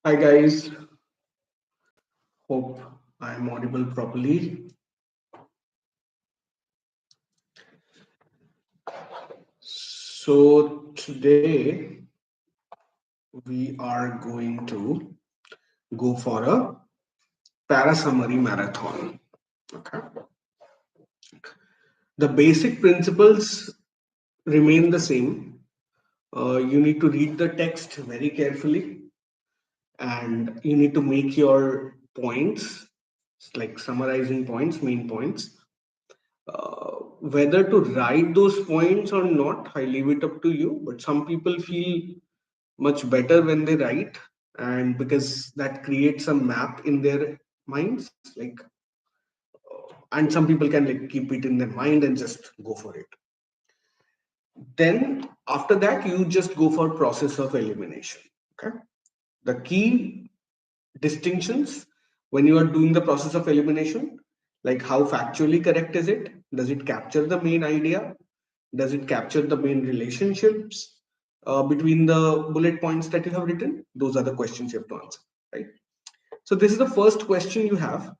Hi guys, hope I am audible properly. So today we are going to go for a para summary marathon. Okay. The basic principles remain the same. You need to read the text very carefully and you need to make your points, like summarizing points, main points. Whether to write those points or not, I leave it up to you. But some people feel much better when they write, and because that creates a map in their minds, like, and some people can like keep it in their mind and just go for it. Then after that, you just go for process of elimination. Okay. The key distinctions when you are doing the process of elimination, like how factually correct is it? Does it capture the main idea? Does it capture the main relationships between the bullet points that you have written? Those are the questions you have to answer, right? So this is the first question you have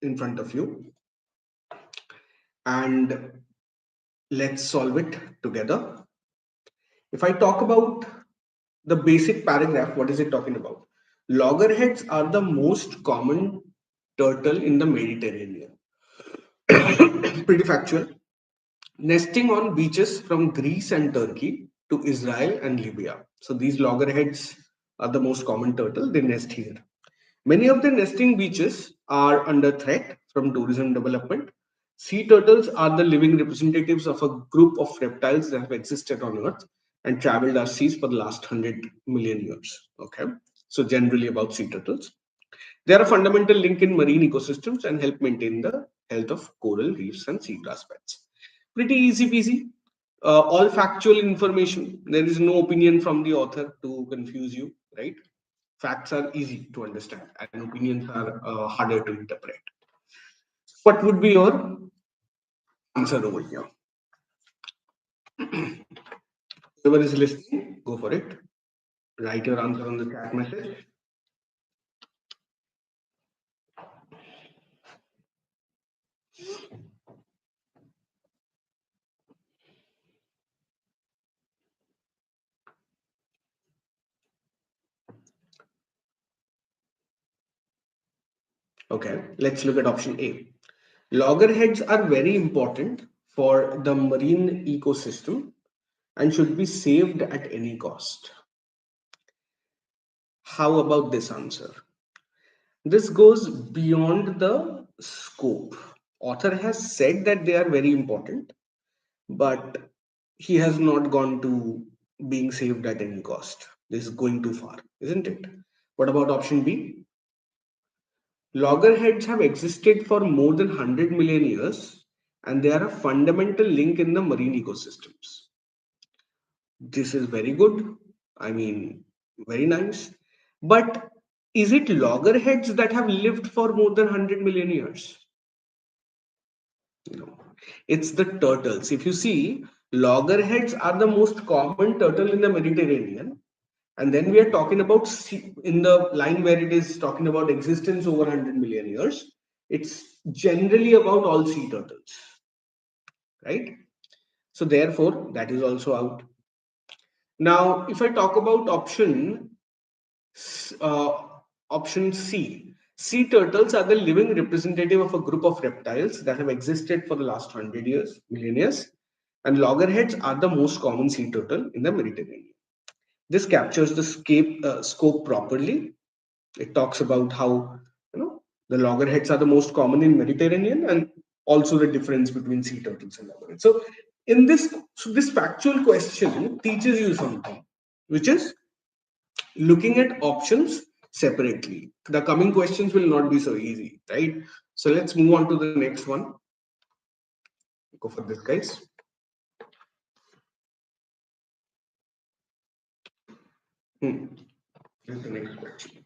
in front of you, and let's solve it together. If I talk about the basic paragraph, what is it talking about? Loggerheads are the most common turtle in the Mediterranean. Pretty factual. Nesting on beaches from Greece and Turkey to Israel and Libya. So these loggerheads are the most common turtle. They nest here. Many of the nesting beaches are under threat from tourism development. Sea turtles are the living representatives of a group of reptiles that have existed on Earth and traveled our seas for the last 100 million years. Okay, so generally about sea turtles. They are a fundamental link in marine ecosystems and help maintain the health of coral reefs and seagrass beds. Pretty easy peasy. All factual information. There is no opinion from the author to confuse you, right? Facts are easy to understand and opinions are harder to interpret. What would be your answer over here? Whoever is listening, go for it. Write your answer on the chat message. Okay, let's look at option A. Loggerheads are very important for the marine ecosystem and should be saved at any cost. How about this answer? This goes beyond the scope. Author has said that they are very important, but he has not gone to being saved at any cost. This is going too far, isn't it? What about option B? Loggerheads have existed for more than 100 million years and they are a fundamental link in the marine ecosystems. This is very good. I mean, very nice. But is it loggerheads that have lived for more than 100 million years? No. It's the turtles. If you see, loggerheads are the most common turtle in the Mediterranean. And then we are talking about in the line where it is talking about existence over 100 million years. It's generally about all sea turtles, right? So therefore, that is also out. Now, if I talk about uh, option C, sea turtles are the living representative of a group of reptiles that have existed for the last 100 years, million years, and loggerheads are the most common sea turtle in the Mediterranean. This captures the scope properly. It talks about how the loggerheads are the most common in Mediterranean and also the difference between sea turtles and loggerheads. So in this, so this factual question teaches you something, which is looking at options separately. The coming questions will not be so easy, right? So let's move on to the next one. Go for this, guys. Here's the next question.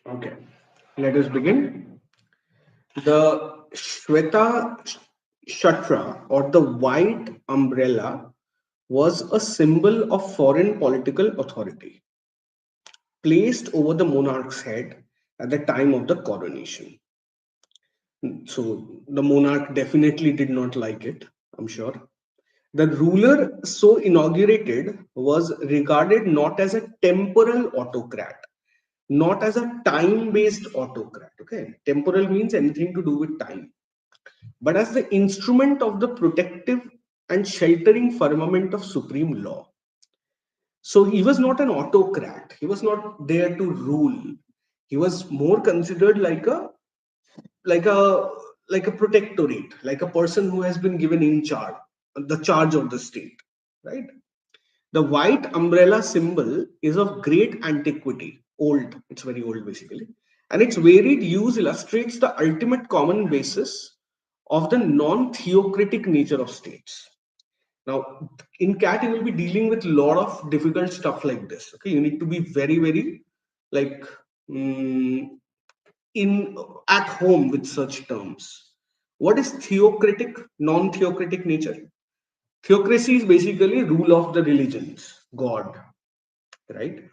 Okay, let us begin. The Shweta Shatra, or the white umbrella, was a symbol of foreign political authority placed over the monarch's head at the time of the coronation. So the monarch definitely did not like it, I'm sure. The ruler so inaugurated was regarded not as a temporal autocrat, not as a time based autocrat. Okay, temporal means anything to do with time, but as the instrument of the protective and sheltering firmament of supreme law. So he was not an autocrat, he was not there to rule. He was more considered like a like a protectorate, like a person who has been given in charge, the charge of the state, right? The white umbrella symbol is of great antiquity, old, it's very old basically, and its varied use illustrates the ultimate common basis of the non-theocratic nature of states. Now, in CAT, you will be dealing with a lot of difficult stuff like this. Okay, you need to be very, very like mm, in at home with such terms. What is theocratic, non-theocratic nature? Theocracy is basically rule of the religions, God, right?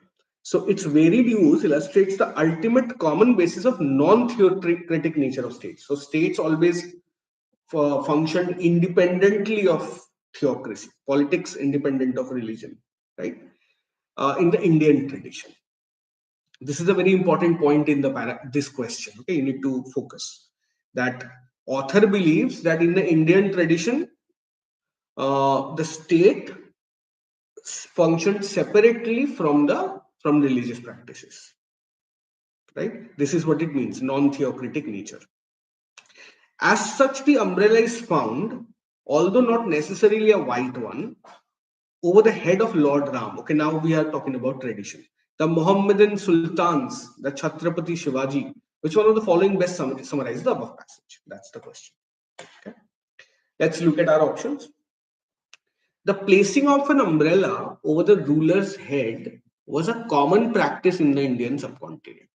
So its varied use illustrates the ultimate common basis of non-theocratic nature of states. So states always function independently of theocracy, politics independent of religion, right? In the Indian tradition. This is a very important point in this question. Okay, you need to focus that author believes that in the Indian tradition, the state functioned separately from religious practices. Right? This is what it means, non-theocratic nature. As such, the umbrella is found, although not necessarily a white one, over the head of Lord Ram. Okay, now we are talking about tradition. The Mohammedan sultans, the Chhatrapati Shivaji, which one of the following best summarize the above passage? That's the question. Okay, let's look at our options. The placing of an umbrella over the ruler's head was a common practice in the Indian subcontinent.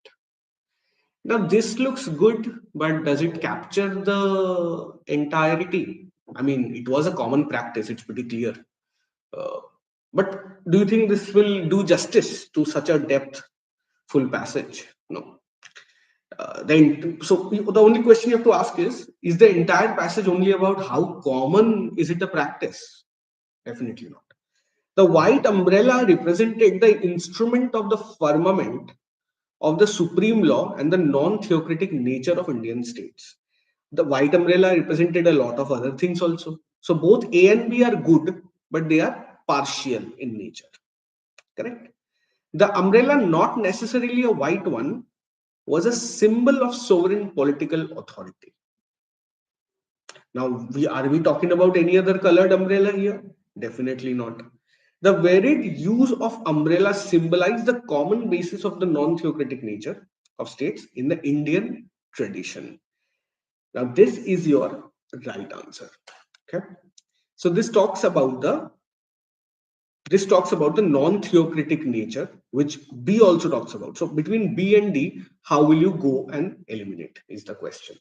Now, this looks good, but does it capture the entirety? I mean, it was a common practice, it's pretty clear. Uh, but do you think this will do justice to such a depthful passage? No. So the only question you have to ask is the entire passage only about how common is it a practice? Definitely not. The white umbrella represented the instrument of the firmament of the supreme law and the non-theocratic nature of Indian states. The white umbrella represented a lot of other things also. So both A and B are good, but they are partial in nature. Correct? The umbrella, not necessarily a white one, was a symbol of sovereign political authority. Now, are we talking about any other colored umbrella here? Definitely not. The varied use of umbrella symbolized the common basis of the non-theocratic nature of states in the Indian tradition. Now, this is your right answer. Okay. So this talks about the non-theocratic nature, which B also talks about. So between B and D, how will you go and eliminate is the question.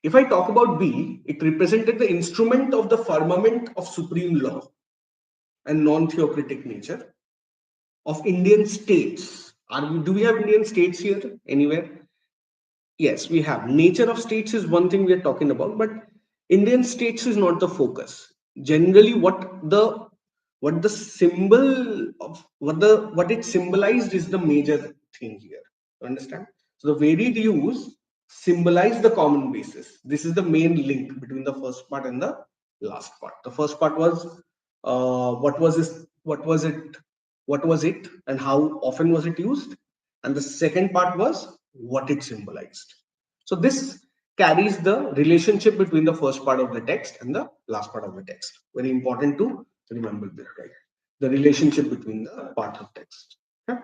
If I talk about B, it represented the instrument of the firmament of supreme law and non-theocratic nature of Indian states. Do we have Indian states here anywhere? Yes, we have. Nature of states is one thing we are talking about, but Indian states is not the focus. Generally, what the symbol of what it symbolized is the major thing here. You understand? So the varied use symbolize the common basis. This is the main link between the first part and the last part. The first part was what was it, and how often was it used, and the second part was what it symbolized. So this carries the relationship between the first part of the text and the last part of the text. Very important to remember this, right? The relationship between the part of text. Okay?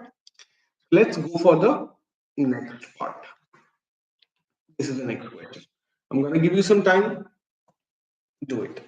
Let's go for the next part. This is the next question. I'm going to give you some time. Do it.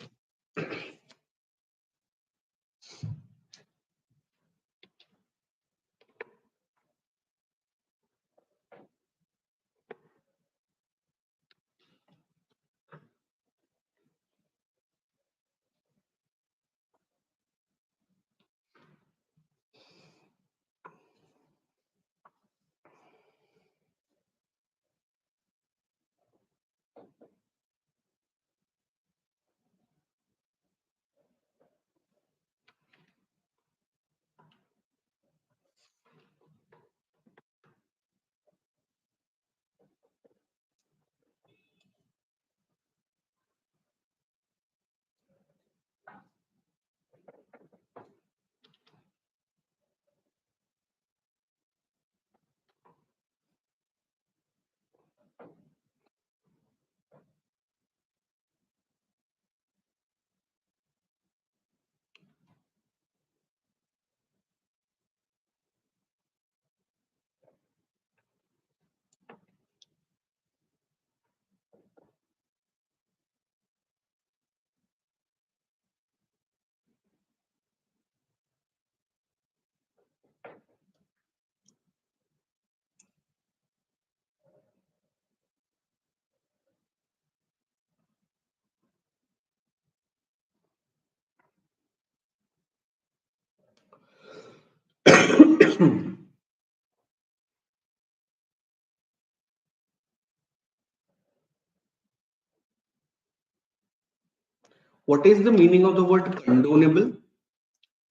What is the meaning of the word condonable?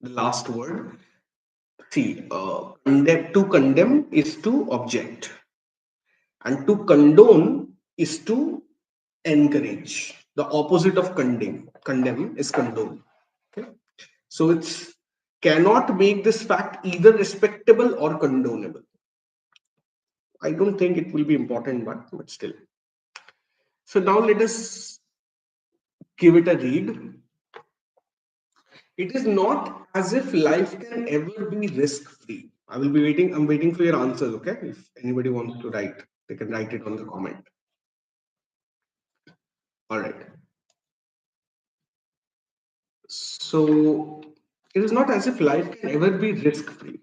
The last word. See, to condemn is to object, and to condone is to encourage. The opposite of condemn is condone. Okay? So it's cannot make this fact either respectable or condonable. I don't think it will be important, but still. So now let us give it a read. It is not as if life can ever be risk free. I will be waiting. I'm waiting for your answers. Okay. If anybody wants to write, they can write it on the comment. All right. So it is not as if life can ever be risk free,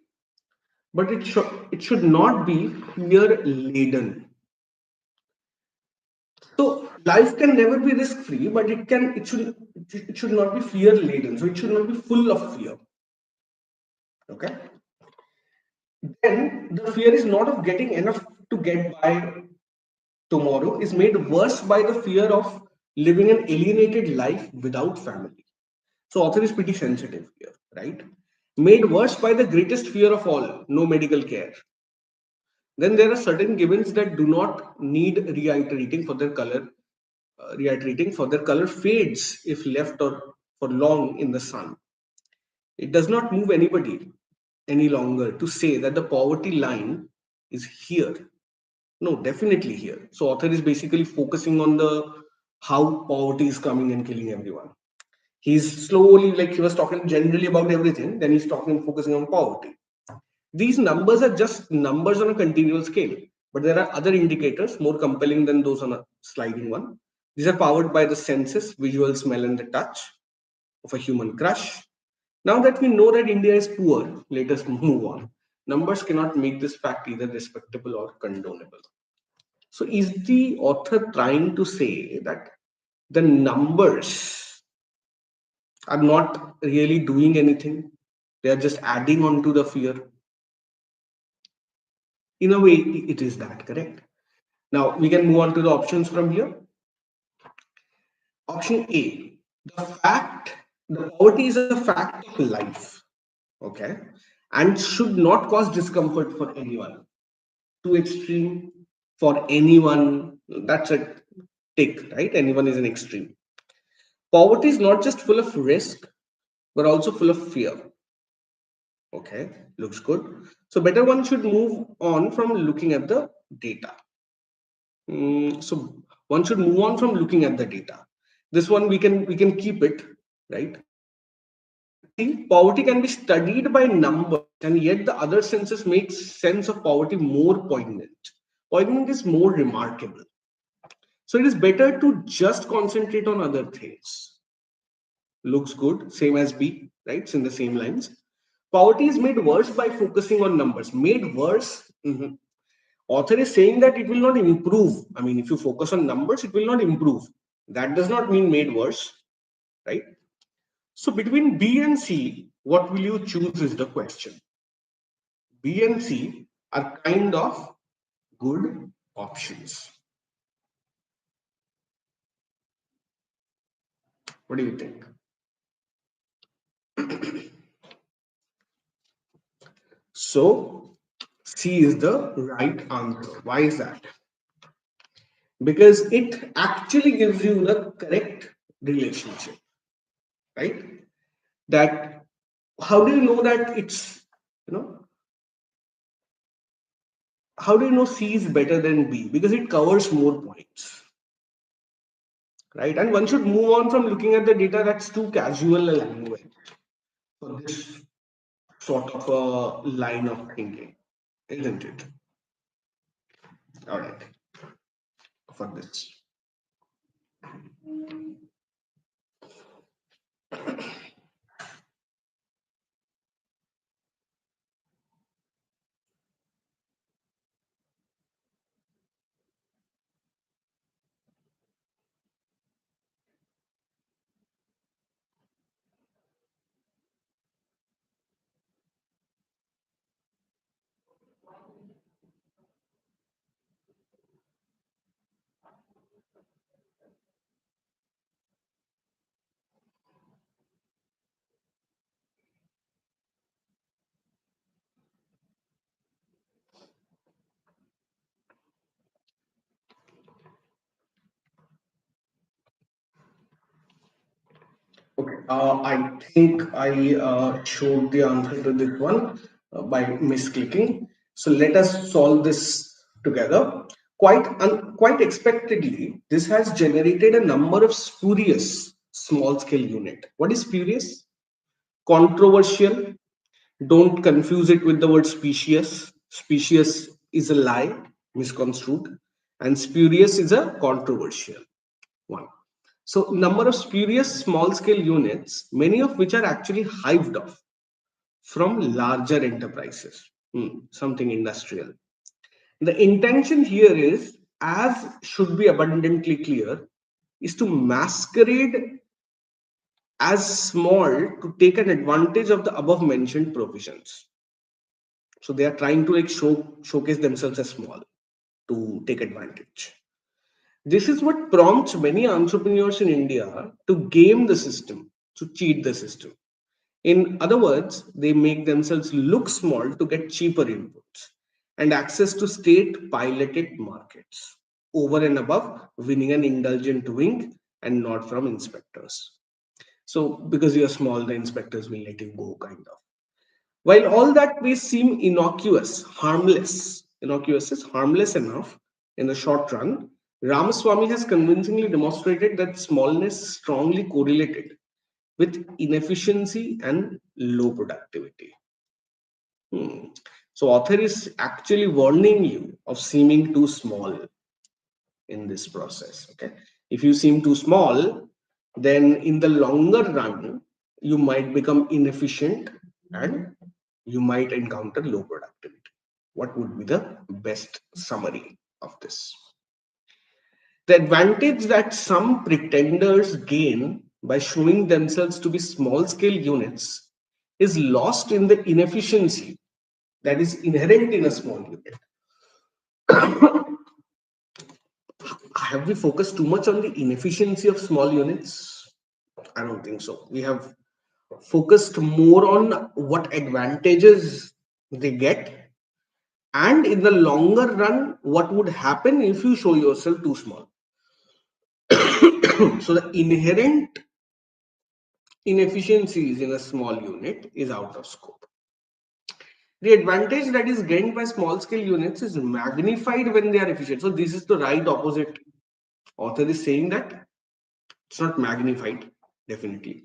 but it should not be fear laden. So life can never be risk free, but it should not be fear laden. So it should not be full of fear. Okay. Then the fear is not of getting enough to get by tomorrow is made worse by the fear of living an alienated life without family. So author is pretty sensitive here, right? Made worse by the greatest fear of all, no medical care. Then there are certain givens that do not need reiterating for their color fades if left or for long in the sun. It does not move anybody any longer to say that the poverty line is here. No, definitely here. So author is basically focusing on the how poverty is coming and killing everyone. He's slowly, like he was talking generally about everything, then he's talking focusing on poverty. These numbers are just numbers on a continual scale, but there are other indicators more compelling than those on a sliding one. These are powered by the senses, visual, smell, and the touch of a human crush. Now that we know that India is poor, let us move on. Numbers cannot make this fact either respectable or condonable. So, is the author trying to say that the numbers are not really doing anything? They are just adding on to the fear. In a way, it is that, correct? Now, we can move on to the options from here. Option A, the poverty is a fact of life, okay, and should not cause discomfort for anyone. Too extreme for anyone, that's a tick, right? Anyone is an extreme. Poverty is not just full of risk, but also full of fear. Okay, looks good. So better one should move on from looking at the data. So one should move on from looking at the data. This one we can keep it, right? See, poverty can be studied by numbers, and yet the other senses make sense of poverty more poignant. Poignant is more remarkable. So it is better to just concentrate on other things. Looks good, same as B, right? It's in the same lines. Poverty is made worse by focusing on numbers. Made worse. Author is saying that it will not improve. I mean, if you focus on numbers, it will not improve. That does not mean made worse, right? So between B and C, what will you choose is the question. B and C are kind of good options. What do you think? So C is the right answer. Why is that? Because it actually gives you the correct relationship, right? That how do you know that it's, you know, how do you know C is better than B? Because it covers more points, right? And one should move on from looking at the data that's too casual a language for this sort of a line of thinking, isn't it? All right, for this. Okay, I think I showed the answer to this one by misclicking. So let us solve this together. Quite expectedly, this has generated a number of spurious small scale unit. What is spurious? Controversial. Don't confuse it with the word specious. Specious is a lie, misconstrued, and spurious is a controversial one. So, number of spurious small scale units, many of which are actually hived off from larger enterprises, something industrial. The intention here is, as should be abundantly clear, is to masquerade as small to take an advantage of the above mentioned provisions. So they are trying to like showcase themselves as small to take advantage. This is what prompts many entrepreneurs in India to game the system, to cheat the system. In other words, they make themselves look small to get cheaper inputs and access to state piloted markets over and above winning an indulgent wink and not from inspectors. So, because you're small, the inspectors will let you go, kind of. While all that may seem innocuous is harmless enough in the short run, Ramaswamy has convincingly demonstrated that smallness is strongly correlated with inefficiency and low productivity. Hmm. So, author is actually warning you of seeming too small in this process. Okay, if you seem too small, then in the longer run, you might become inefficient and you might encounter low productivity. What would be the best summary of this? The advantage that some pretenders gain by showing themselves to be small scale units is lost in the inefficiency that is inherent in a small unit. Have we focused too much on the inefficiency of small units? I don't think so. We have focused more on what advantages they get, and in the longer run, what would happen if you show yourself too small. So the inherent inefficiencies in a small unit is out of scope. The advantage that is gained by small scale units is magnified when they are efficient. So this is the right opposite. Author is saying that it's not magnified, definitely.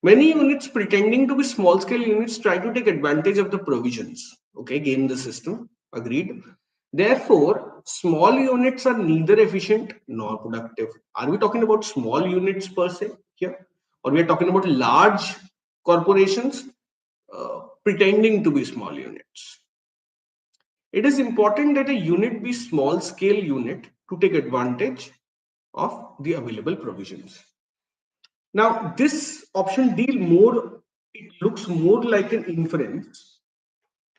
Many units pretending to be small scale units try to take advantage of the provisions. Okay, game the system. Agreed. Therefore, small units are neither efficient nor productive. Are we talking about small units per se here? Or we are talking about large corporations pretending to be small units? It is important that a unit be small scale unit to take advantage of the available provisions. Now, this option deal more, it looks more like an inference,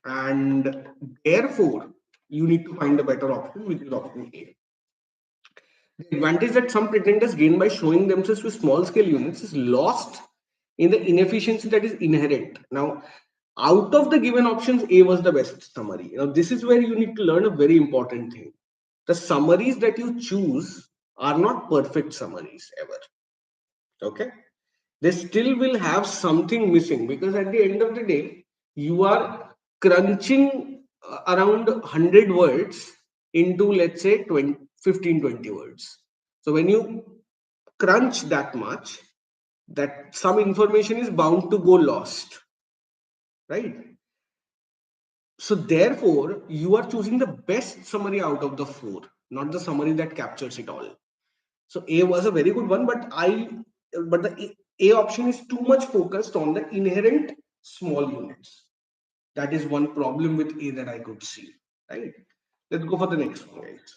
and therefore you need to find a better option, which is option A. The advantage that some pretenders gain by showing themselves with small scale units is lost in the inefficiency that is inherent. Now, out of the given options, A was the best summary. Now, this is where you need to learn a very important thing. The summaries that you choose are not perfect summaries ever. Okay, they still will have something missing, because at the end of the day, you are crunching around 100 words into, let's say, 20, 15, 20 words. So when you crunch that much, that some information is bound to go lost, right? So therefore, you are choosing the best summary out of the four, not the summary that captures it all. So A was a very good one, but the A option is too much focused on the inherent small units. That is one problem with A that I could see. Right? Let's go for the next one, guys.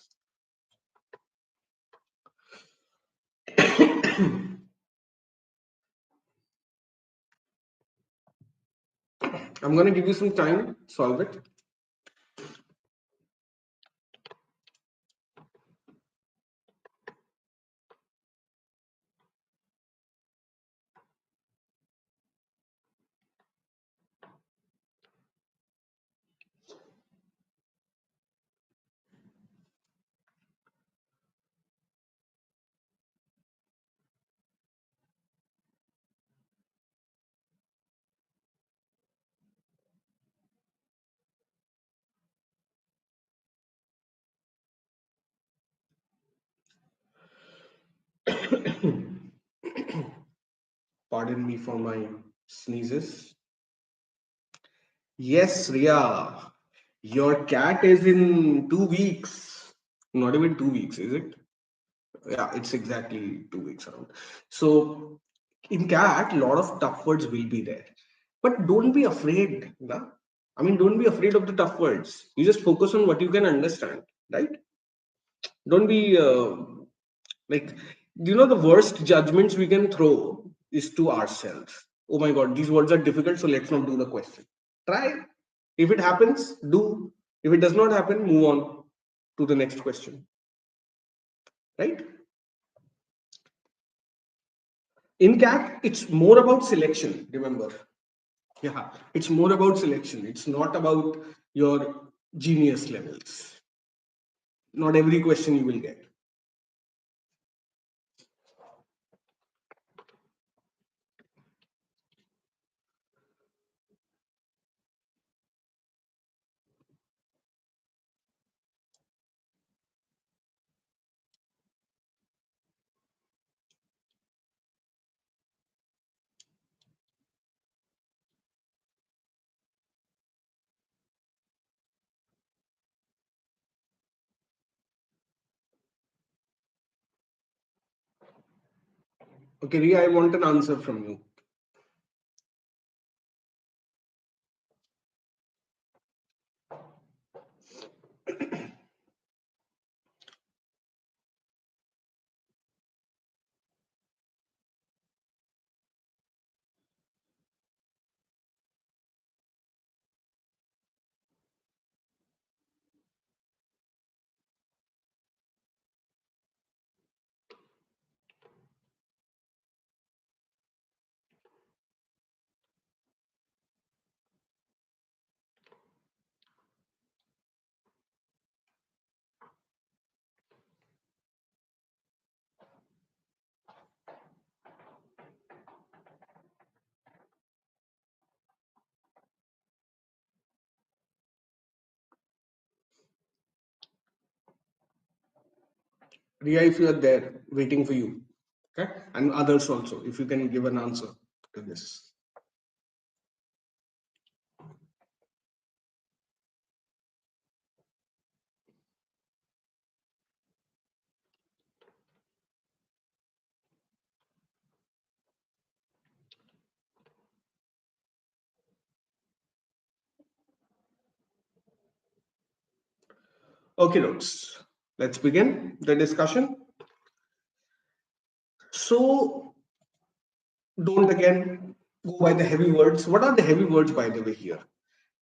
I'm gonna give you some time, solve it. Pardon me for my sneezes. Yes, Ria, your cat is in 2 weeks. Not even 2 weeks, is it? Yeah, it's exactly 2 weeks around. So in cat, a lot of tough words will be there. But don't be afraid. Na? I mean, don't be afraid of the tough words. You just focus on what you can understand, right? Don't be like, the worst judgments we can throw is to ourselves. Oh my God, these words are difficult, so let's not do the question. Try. If it happens, do. If it does not happen, move on to the next question, right? In CAT, it's more about selection, remember. Yeah, it's more about selection. It's not about your genius levels. Not every question you will get. Okay, Ria, I want an answer from you. Ria, if you are there, waiting for you. Okay, and others also, if you can give an answer to this. Okay, folks, let's begin the discussion. So, don't again go by the heavy words. What are the heavy words, by the way, here?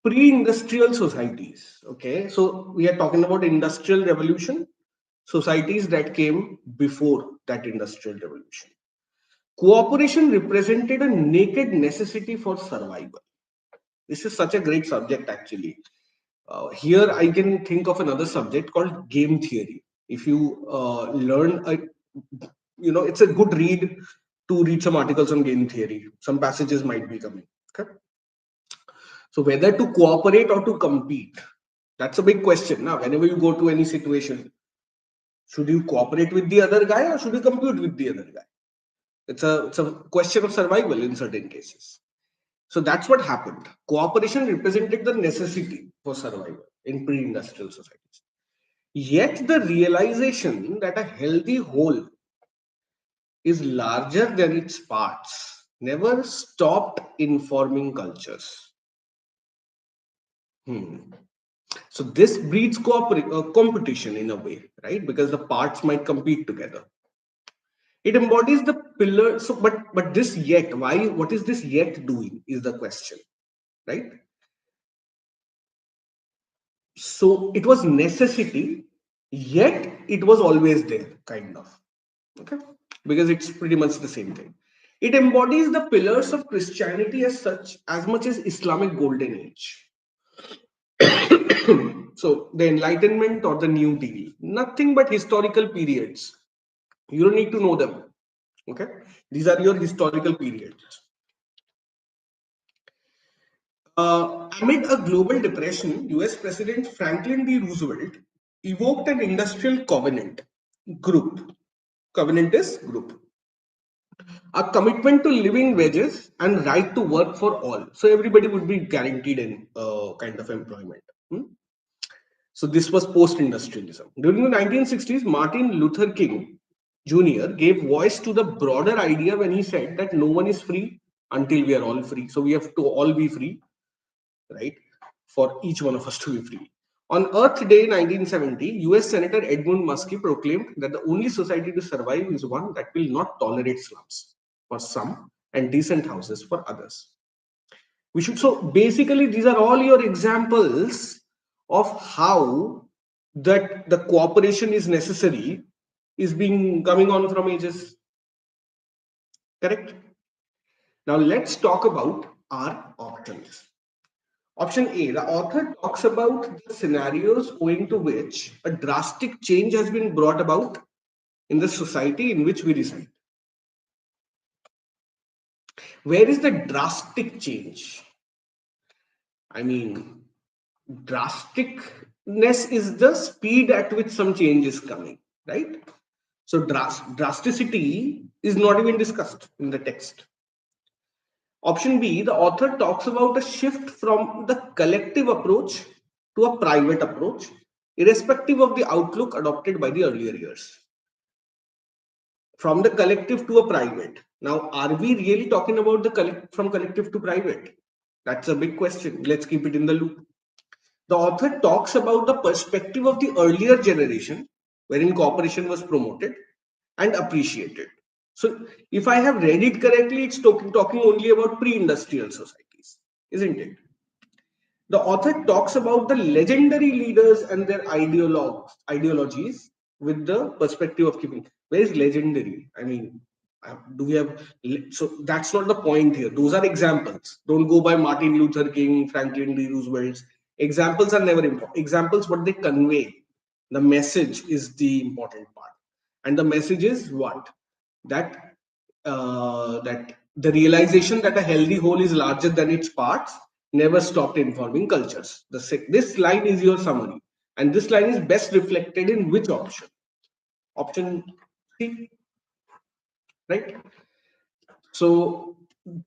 Pre-industrial societies. Okay, so we are talking about industrial revolution, societies that came before that industrial revolution. Cooperation represented a naked necessity for survival. This is such a great subject, actually. Here, I can think of another subject called game theory. If you learn, it's a good read to read some articles on game theory. Some passages might be coming. Okay. So whether to cooperate or to compete, that's a big question. Now, whenever you go to any situation, should you cooperate with the other guy or should you compete with the other guy? It's a question of survival in certain cases. So that's what happened. Cooperation represented the necessity for survival in pre-industrial societies. Yet the realization that a healthy whole is larger than its parts never stopped informing cultures. Hmm. So this breeds competition in a way, right? Because the parts might compete together. It embodies the pillar. So, but this yet, why? What is this yet doing? Is the question, right? So it was necessity, yet it was always there, kind of. Okay, because it's pretty much the same thing. It embodies the pillars of Christianity as such, as much as Islamic golden age. So the Enlightenment or the New Deal, nothing but historical periods. You don't need to know them. Okay, these are your historical periods. Amid a global depression, US President Franklin D. Roosevelt evoked an industrial covenant group. Covenant is group. A commitment to living wages and right to work for all. So everybody would be guaranteed in kind of employment. Hmm? So this was post-industrialism. During the 1960s, Martin Luther King Jr. gave voice to the broader idea when he said that no one is free until we are all free. So we have to all be free, right? For each one of us to be free. On Earth Day 1970, US Senator Edmund Muskie proclaimed that the only society to survive is one that will not tolerate slums for some and decent houses for others. We should, so basically these are all your examples of how that the cooperation is necessary is being coming on from ages. Correct? Now let's talk about our options. Option A, the author talks about the scenarios owing to which a drastic change has been brought about in the society in which we reside. Where is the drastic change? I mean, drasticness is the speed at which some change is coming, right? So drasticity is not even discussed in the text. Option B, the author talks about a shift from the collective approach to a private approach, irrespective of the outlook adopted by the earlier years. From the collective to a private. Now, are we really talking about the from collective to private? That's a big question. Let's keep it in the loop. The author talks about the perspective of the earlier generation, wherein cooperation was promoted and appreciated. So, if I have read it correctly, it's talking only about pre-industrial societies, isn't it? The author talks about the legendary leaders and their ideologies with the perspective of keeping. Where is legendary? I mean, do we have? So that's not the point here. Those are examples. Don't go by Martin Luther King, Franklin D. Roosevelt's. Examples are never important. Examples, what they convey. The message is the important part. And the message is what? That that the realization that a healthy whole is larger than its parts never stopped informing cultures. This line is your summary, and this line is best reflected in which option? Option C, right? So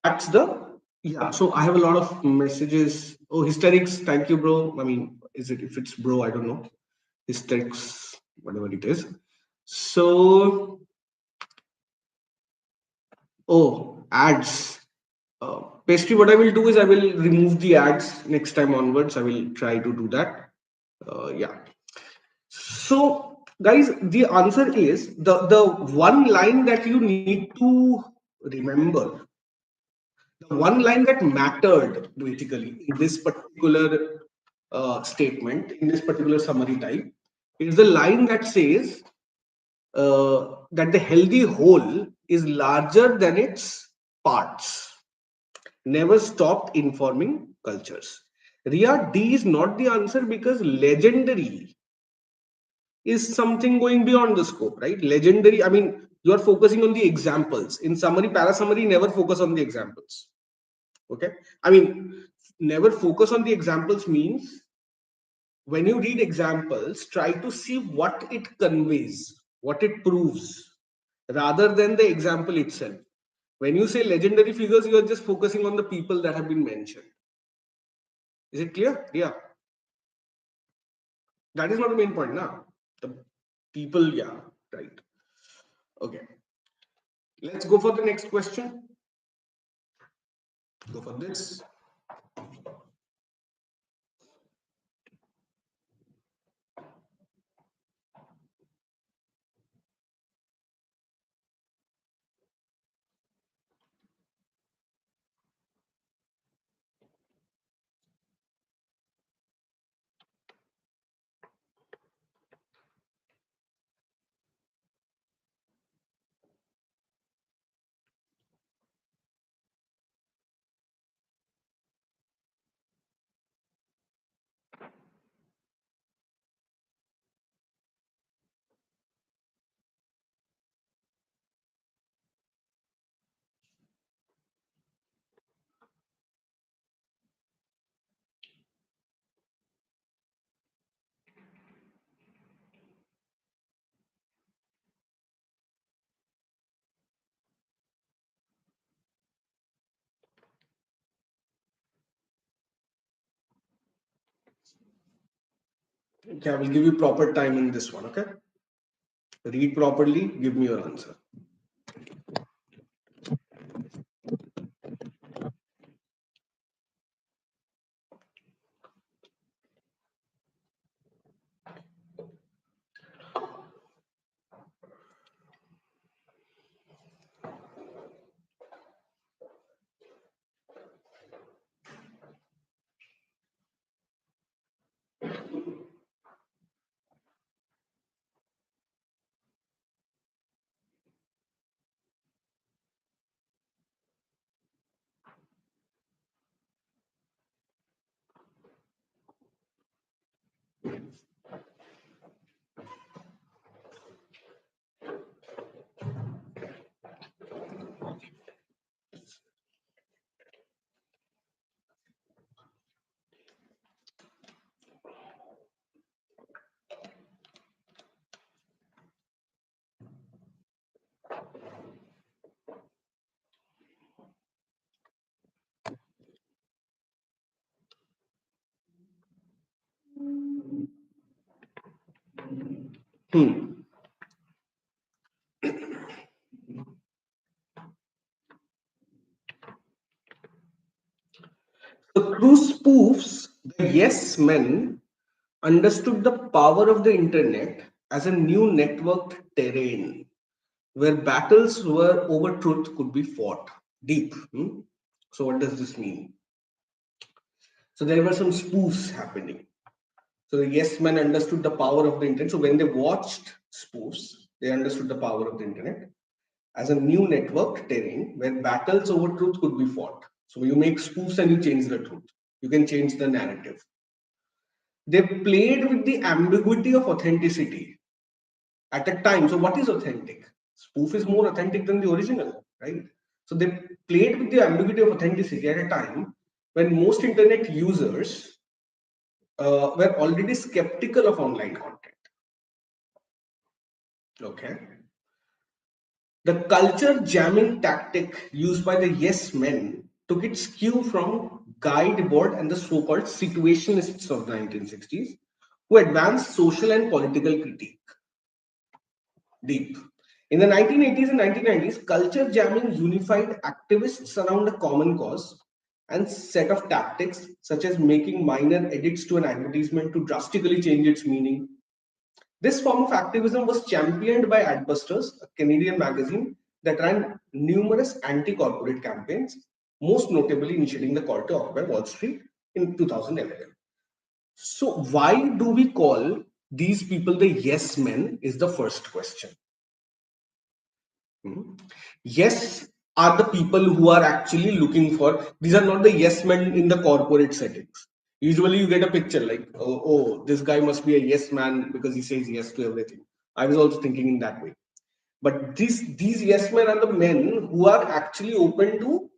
that's the yeah. So I have a lot of messages. Oh, hysterics, thank you, bro. I mean, is it if it's bro? I don't know. Hysterics, whatever it is. So oh, ads. Pastry, what I will do is I will remove the ads next time onwards. I will try to do that. Yeah. So, guys, the answer is the one line that you need to remember, the one line that mattered basically in this particular statement, in this particular summary type, is the line that says that the healthy whole is larger than its parts. Never stopped informing cultures. Ria, D is not the answer because legendary is something going beyond the scope, right? Legendary, I mean, you are focusing on the examples. In summary, para summary, never focus on the examples. Okay. I mean, never focus on the examples means when you read examples, try to see what it conveys, what it proves, rather than the example itself. When you say legendary figures, you are just focusing on the people that have been mentioned. Is it clear? Yeah. That is not the main point now. The people, yeah, right. Okay. Let's go for the next question. Go for this. Okay, I will give you proper time in this one. Okay, read properly, give me your answer. Hmm. So through spoofs, the yes men understood the power of the internet as a new networked terrain where battles were over truth could be fought. Deep. Hmm? So what does this mean? So there were some spoofs happening. So the yes men understood the power of the internet. So when they watched spoofs, they understood the power of the internet as a new network terrain where battles over truth could be fought. So you make spoofs and you change the truth. You can change the narrative. They played with the ambiguity of authenticity at a time. So what is authentic? Spoof is more authentic than the original, right? So they played with the ambiguity of authenticity at a time when most internet users were already skeptical of online content. Okay. The culture jamming tactic used by the yes men took its cue from Guy Debord and the so-called situationists of the 1960s, who advanced social and political critique. Deep. In the 1980s and 1990s, culture jamming unified activists around a common cause and set of tactics such as making minor edits to an advertisement to drastically change its meaning. This form of activism was championed by Adbusters, a Canadian magazine that ran numerous anti-corporate campaigns, most notably initiating the call to occupy Wall Street in 2011. So why do we call these people the yes men is the first question. Yes are the people who are actually looking for, these are not the yes men in the corporate settings. Usually you get a picture like, oh, this guy must be a yes man because he says yes to everything. I was also thinking in that way. But these yes men are the men who are actually open to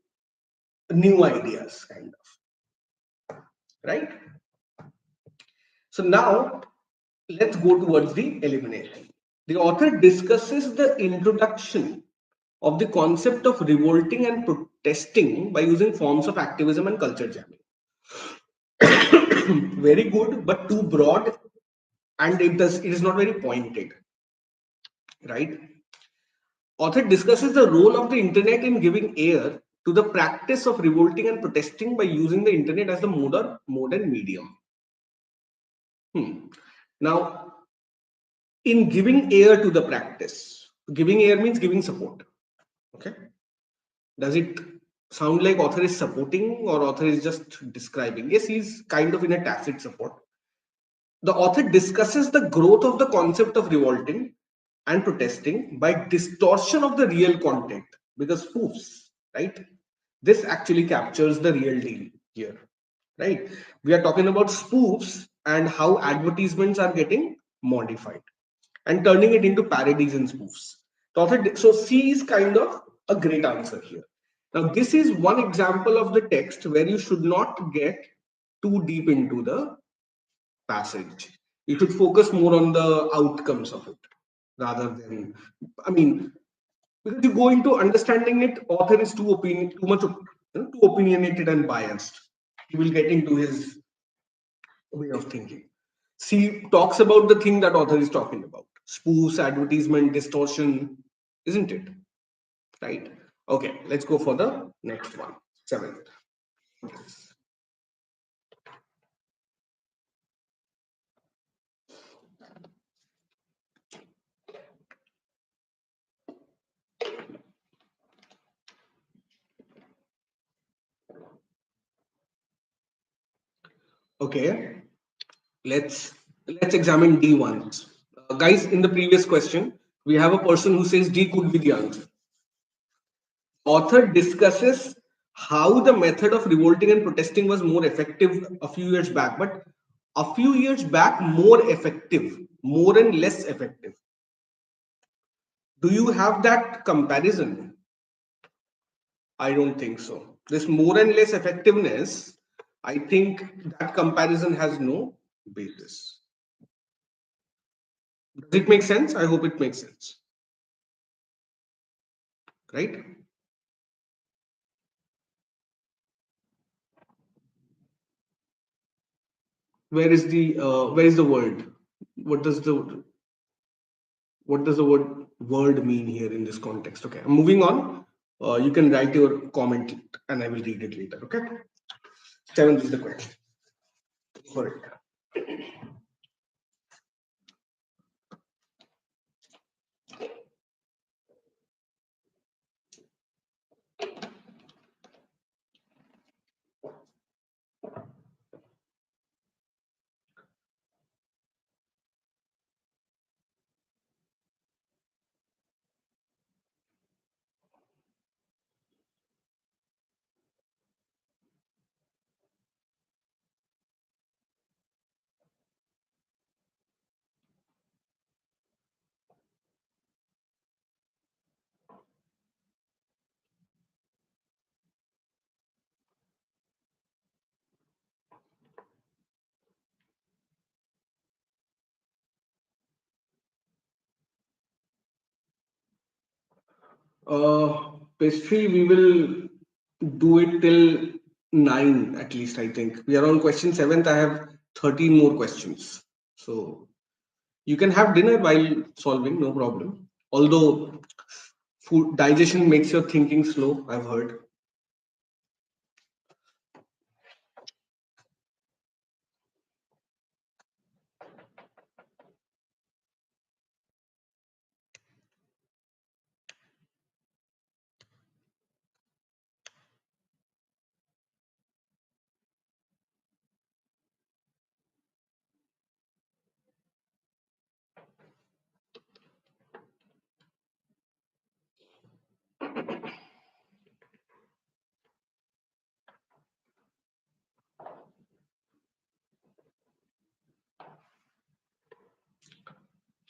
new ideas, kind of, right? So now let's go towards the elimination. The author discusses the introduction of the concept of revolting and protesting by using forms of activism and culture jamming. Very good, but too broad, and it is not very pointed, right? Author discusses the role of the internet in giving air to the practice of revolting and protesting by using the internet as the modern medium. Now, in giving air to the practice, giving air means giving support. Okay. Does it sound like author is supporting or author is just describing? Yes, he's kind of in a tacit support. The author discusses the growth of the concept of revolting and protesting by distortion of the real content because spoofs, right? This actually captures the real deal here, right? We are talking about spoofs and how advertisements are getting modified and turning it into parodies and spoofs. So C is kind of a great answer here. Now, this is one example of the text where you should not get too deep into the passage. You should focus more on the outcomes of it rather than, I mean, because you go into understanding it, author is too much, too opinionated and biased. He will get into his way of thinking. See, talks about the thing that author is talking about. Spoofs, advertisement, distortion, isn't it? Right? Okay, let's go for the next one. 7th. Okay, let's examine D ones. Guys, in the previous question, we have a person who says D could be the answer. Author discusses how the method of revolting and protesting was more effective a few years back, but a few years back, more effective, more and less effective. Do you have that comparison? I don't think so. This more and less effectiveness, I think that comparison has no basis. Does it make sense? I hope it makes sense. Right? Where is the word? What does the word mean here in this context? Okay, I'm moving on. You can write your comment and I will read it later. Okay. 7th is the question. For it. Pastry, we will do it till 9 at least, I think. We are on question 7th. I have 13 more questions. So you can have dinner while solving, no problem. Although food digestion makes your thinking slow, I've heard.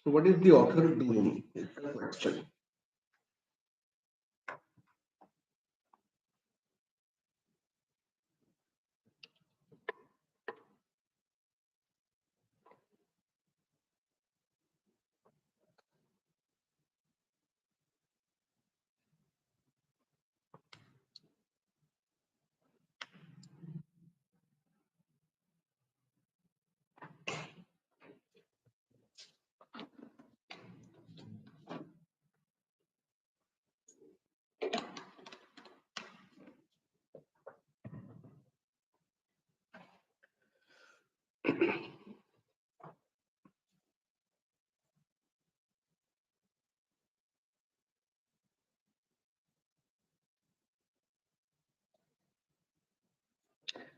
So what is the author doing? Is the question.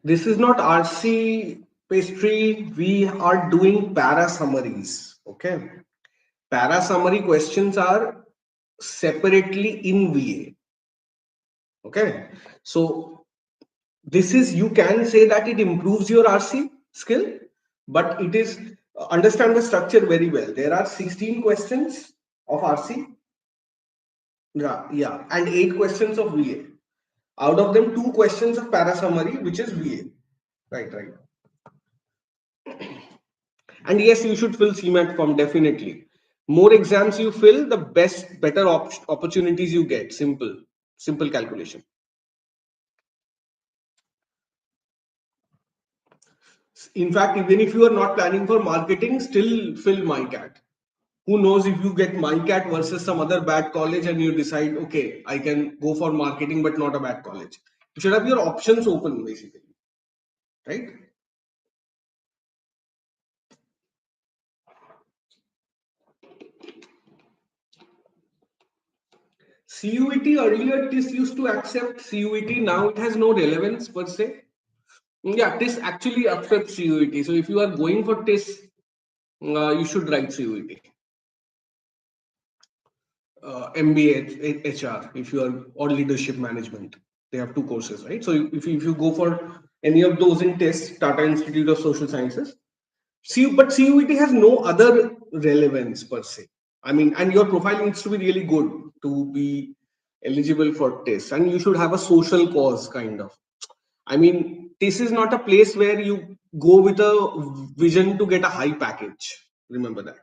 This is not RC Pastry. We are doing para summaries. Okay. Para summary questions are separately in VA. Okay. So this is, you can say that it improves your RC skill, but it is, understand the structure very well. There are 16 questions of RC. Yeah, and 8 questions of VA. Out of them, 2 questions of para summary, which is VA. Right. And yes, you should fill CMAT form, definitely. More exams you fill, the better opportunities you get. Simple calculation. In fact, even if you are not planning for marketing, still fill MyCat. Who knows, if you get MyCat versus some other bad college and you decide, okay, I can go for marketing but not a bad college. You should have your options open, basically, right? CUET, earlier TIS used to accept CUET, now it has no relevance per se. Yeah, TIS actually accepts CUET. So if you are going for TIS, you should write CUET. MBA HR, if you are, or leadership management. They have two courses, right? So if you go for any of those in TIS, Tata Institute of Social Sciences, but CUET has no other relevance per se. I mean, and your profile needs to be really good to be eligible for TIS, and you should have a social cause kind of. I mean, TIS is not a place where you go with a vision to get a high package. Remember that.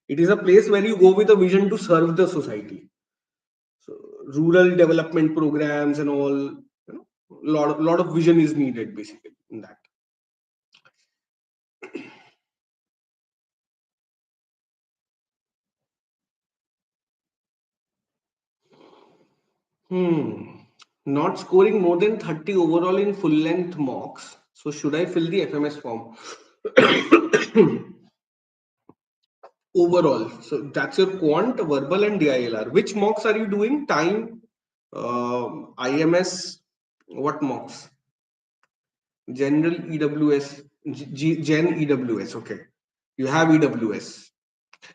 It is a place where you go with a vision to serve the society. So rural development programs and all, lot of vision is needed basically in that. Not scoring more than 30 overall in full length mocks. So should I fill the FMS form? Overall. So that's your quant, verbal, and DILR. Which mocks are you doing? Time, IMS, what mocks? General EWS, Gen EWS. Okay. You have EWS.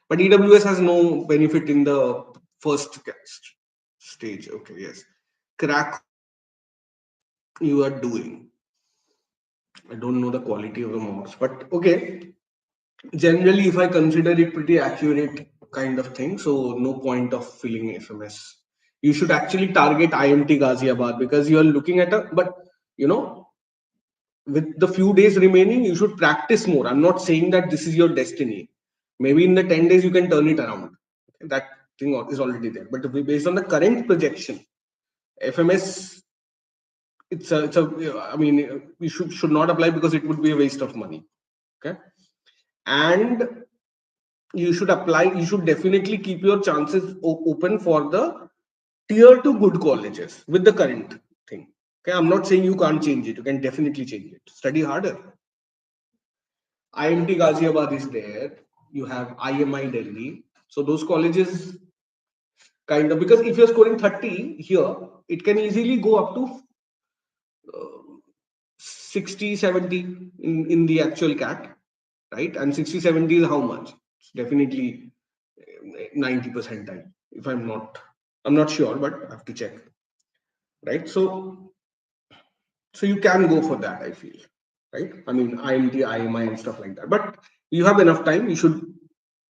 But EWS has no benefit in the first stage. Okay, yes. Crack you are doing. I don't know the quality of the mocks, but okay. Generally, if I consider it pretty accurate kind of thing, so no point of filling FMS. You should actually target IMT Ghaziabad because you are looking at but you know, with the few days remaining, you should practice more. I'm not saying that this is your destiny. Maybe in the 10 days, you can turn it around. That thing is already there. But based on the current projection, FMS, I mean, we should not apply because it would be a waste of money. Okay. And you should apply, you should definitely keep your chances open for the tier 2 good colleges with the current thing. Okay. I'm not saying you can't change it. You can definitely change it. Study harder. IMT Ghaziabad is there. You have IMI Delhi. So those colleges kind of, because if you're scoring 30 here, it can easily go up to 60, 70 in the actual CAT, right? And 60, 70 is how much? It's definitely 90 percentile. If I'm not sure, but I have to check, right? So you can go for that, I feel, right? I mean, IMT, IMI and stuff like that. But you have enough time. You should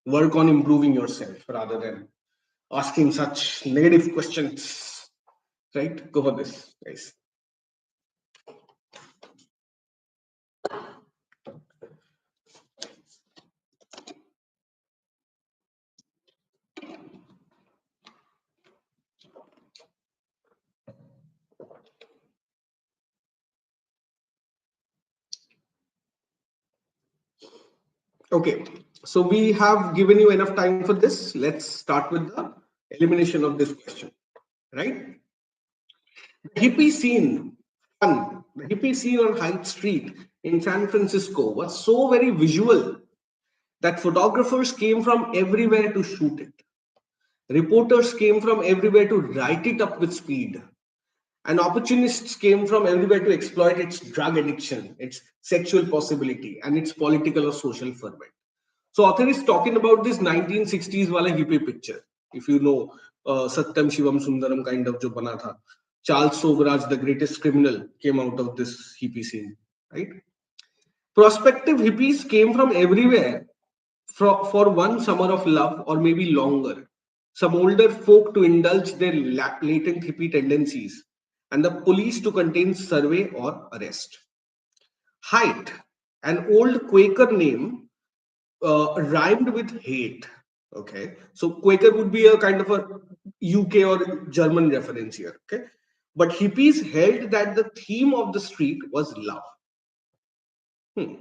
work on improving yourself rather than asking such negative questions, right? Go for this, guys. Okay, so we have given you enough time for this. Let's start with the elimination of this question, right? The hippie scene, the hippie scene on Hyde Street in San Francisco was so very visual that photographers came from everywhere to shoot it. Reporters came from everywhere to write it up with speed. And opportunists came from everywhere to exploit its drug addiction, its sexual possibility, and its political or social ferment. So author is talking about this 1960s wala hippie picture. If you know Satyam Shivam Sundaram kind of jo bana tha. Charles Sobraj, the greatest criminal, came out of this hippie scene, right? Prospective hippies came from everywhere for one summer of love or maybe longer. Some older folk to indulge their latent hippie tendencies, and the police to contain survey or arrest. Height, an old Quaker name, rhymed with hate. Okay, so Quaker would be a kind of a UK or German reference here. Okay, but hippies held that the theme of the street was love. Hmm.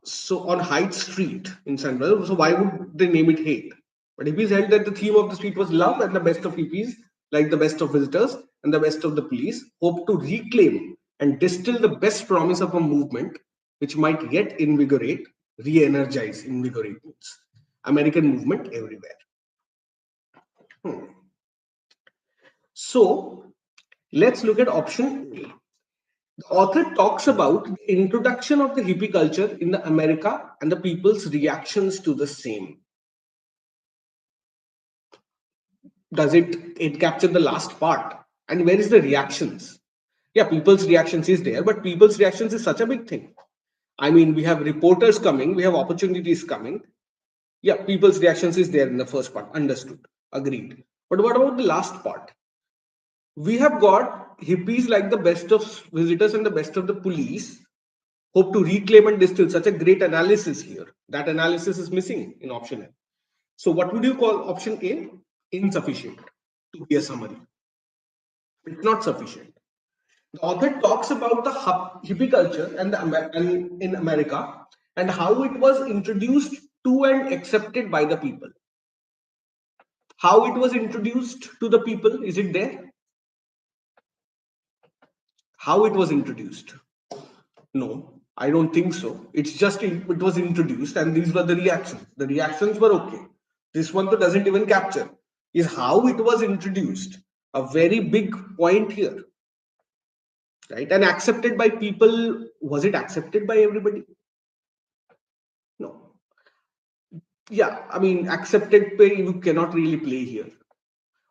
So on Hyde Street in Central, so why would they name it hate? But hippies held that the theme of the street was love, and the best of hippies, like the best of visitors and the best of the police, hoped to reclaim and distill the best promise of a movement which might yet invigorate, re-energize, invigorate means American movement everywhere. Hmm. So let's look at option A. The author talks about the introduction of the hippie culture in the America and the people's reactions to the same. Does it capture the last part? And where is the reactions? Yeah, people's reactions is there, but people's reactions is such a big thing. I mean, we have reporters coming, we have opportunities coming. Yeah, people's reactions is there in the first part. Understood. Agreed. But what about the last part? We have got hippies like the best of visitors and the best of the police hope to reclaim and distill. Such a great analysis here. That analysis is missing in option A. So what would you call option A? Insufficient to be a summary. It's not sufficient. The author talks about the hippie culture and in America and how it was introduced to and accepted by the people. How it was introduced to the people, is it there? How it was introduced? No, I don't think so. It's just it was introduced and these were the reactions. The reactions were okay. This one doesn't even capture is how it was introduced. A very big point here, right? And accepted by people. Was it accepted by everybody? No. Yeah, I mean, accepted pay you cannot really play here.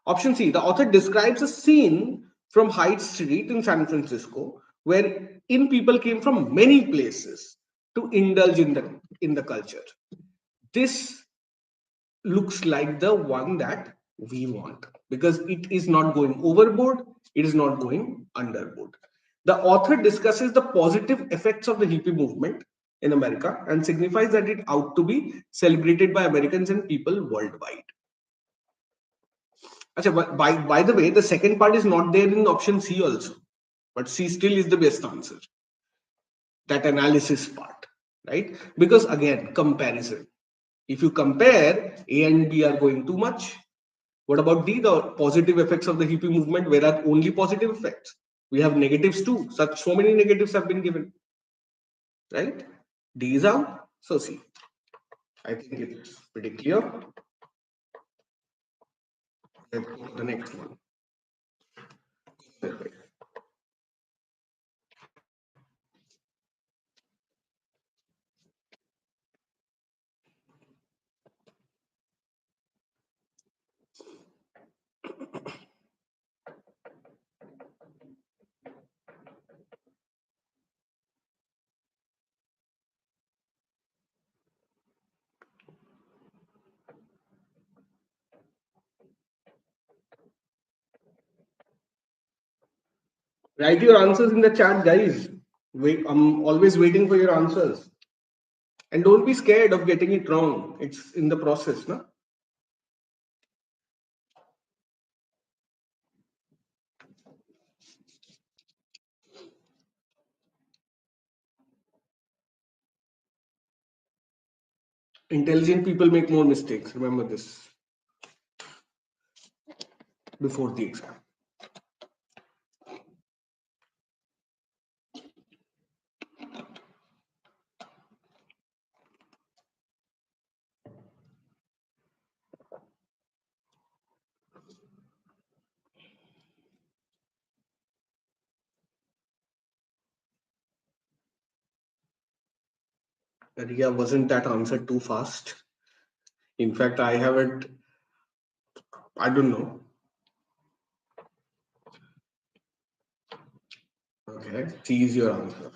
Option C, the author describes a scene from Hyde Street in San Francisco where in people came from many places to indulge in the culture. This looks like the one that we want because it is not going overboard, it is not going underboard. The author discusses the positive effects of the hippie movement in America and signifies that it ought to be celebrated by Americans and people worldwide. Achha, by the way, the second part is not there in option C also, but C still is the best answer. That analysis part, right? Because again, comparison. If you compare A and B are going too much, what about D, the positive effects of the hippie movement? Where are only positive effects? We have negatives too. So many negatives have been given, right? D is out. So C. I think it's pretty clear. Let's go to the next one. Write your answers in the chat, guys. Wait, I'm always waiting for your answers. And don't be scared of getting it wrong. It's in the process, no? Intelligent people make more mistakes. Remember this before the exam. Ria, wasn't that answer too fast? In fact, I haven't, I don't know. Okay, C is your answer.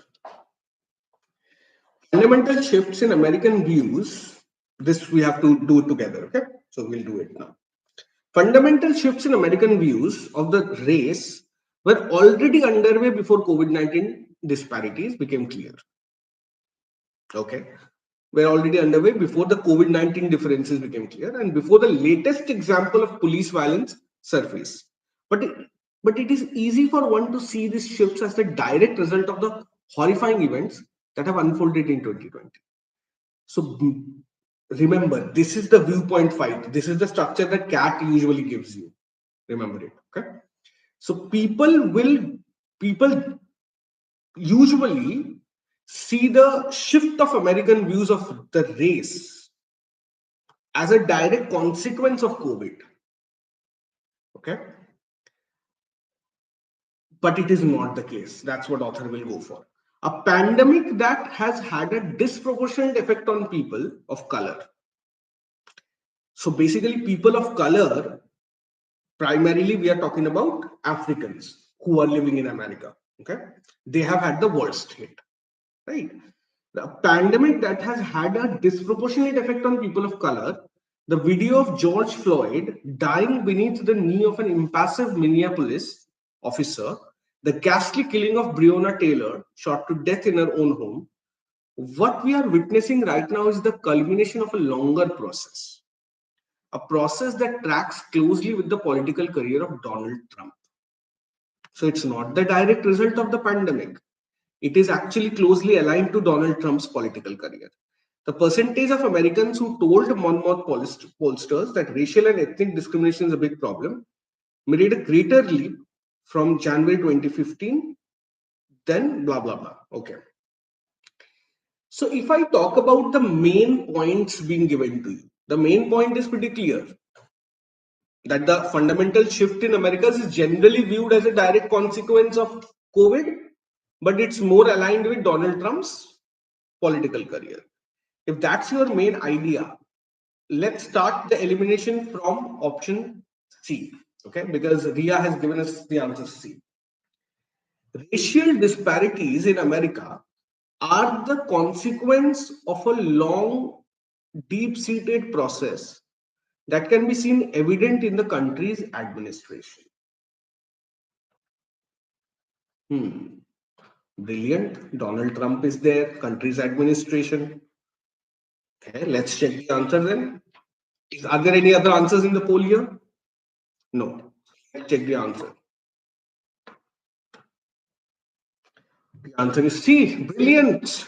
Fundamental shifts in American views. This we have to do together, okay? So we'll do it now. Fundamental shifts in American views of the race were already underway before COVID-19 disparities became clear. Okay. Were already underway before the COVID-19 differences became clear and before the latest example of police violence surfaced. But it is easy for one to see these shifts as the direct result of the horrifying events that have unfolded in 2020. So remember, this is the viewpoint fight. This is the structure that CAT usually gives you. Remember it. Okay. So people usually see the shift of American views of the race as a direct consequence of COVID. Okay. But it is not the case. That's what author will go for. A pandemic that has had a disproportionate effect on people of color. So basically, people of color, primarily we are talking about Africans who are living in America. Okay, they have had the worst hit, right? The pandemic that has had a disproportionate effect on people of color. The video of George Floyd dying beneath the knee of an impassive Minneapolis officer, the ghastly killing of Breonna Taylor, shot to death in her own home. What we are witnessing right now is the culmination of a longer process, a process that tracks closely with the political career of Donald Trump. So it's not the direct result of the pandemic. It is actually closely aligned to Donald Trump's political career. The percentage of Americans who told Monmouth pollsters that racial and ethnic discrimination is a big problem made a greater leap from January 2015 than blah, blah, blah. Okay. So if I talk about the main points being given to you, the main point is pretty clear that the fundamental shift in America is generally viewed as a direct consequence of COVID, but it's more aligned with Donald Trump's political career. If that's your main idea, let's start the elimination from option C, okay? Because Ria has given us the answer C. Racial disparities in America are the consequence of a long, deep-seated process that can be seen evident in the country's administration. Brilliant. Donald Trump is there, country's administration. Okay, let's check the answer then. Are there any other answers in the poll here? No. Let's check the answer. The answer is C. Brilliant.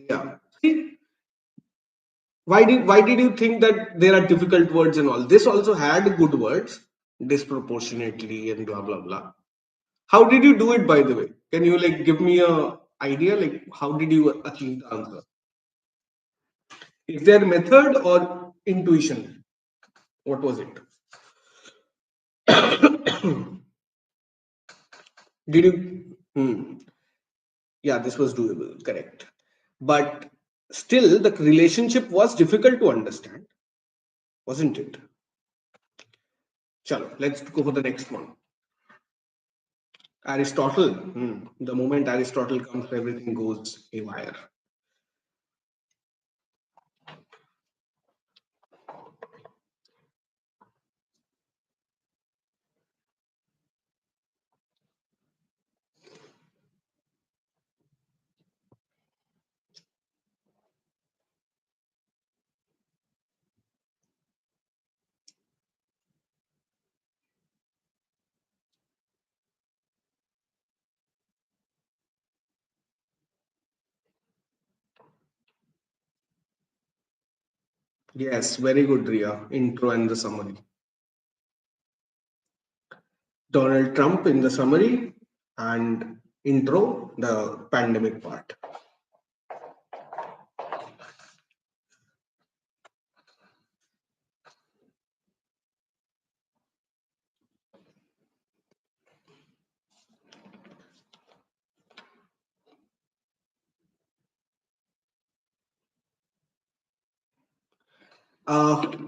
Yeah. See, why did you think that there are difficult words and all? This also had good words, disproportionately and blah blah blah. How did you do it, by the way? Can you like give me a idea? Like how did you achieve the answer? Is there method or intuition? What was it? Did you? Yeah, this was doable, correct. But still, the relationship was difficult to understand, wasn't it? Chalo, let's go for the next one. Aristotle. The moment Aristotle comes, everything goes haywire. Yes, very good, Ria. Intro and the summary. Donald Trump in the summary and intro, the pandemic part.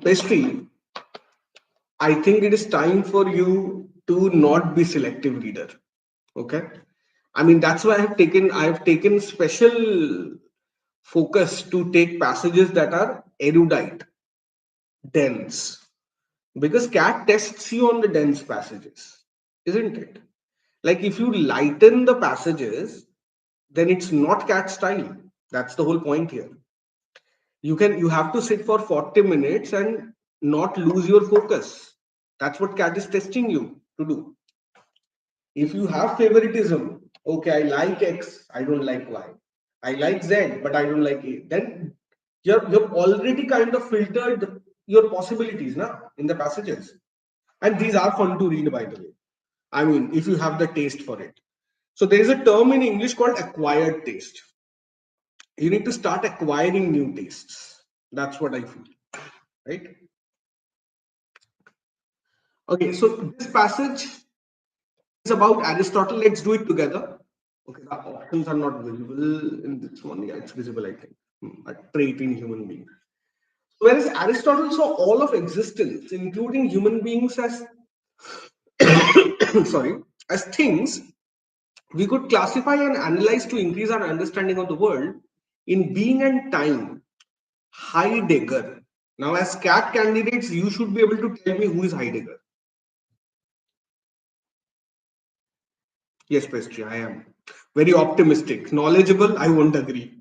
Pastry, I think it is time for you to not be selective reader. Okay. I mean, that's why I have taken special focus to take passages that are erudite, dense, because CAT tests you on the dense passages, isn't it? Like if you lighten the passages, then it's not CAT style. That's the whole point here. You have to sit for 40 minutes and not lose your focus. That's what CAT is testing you to do. If you have favoritism, okay, I like X, I don't like Y. I like Z, but I don't like A. Then you've already kind of filtered your possibilities now in the passages. And these are fun to read, by the way. I mean, if you have the taste for it. So there is a term in English called acquired taste. You need to start acquiring new tastes. That's what I feel, right? Okay, so this passage is about Aristotle. Let's do it together. Okay, the options are not visible in this one. Yeah, it's visible, I think. A trait in human being. Whereas Aristotle saw all of existence, including human beings, as sorry, as things we could classify and analyze to increase our understanding of the world in being and time. Heidegger. Now, as CAT candidates, you should be able to tell me who is Heidegger. Yes, Pastry, I am. Very optimistic. Knowledgeable, I won't agree.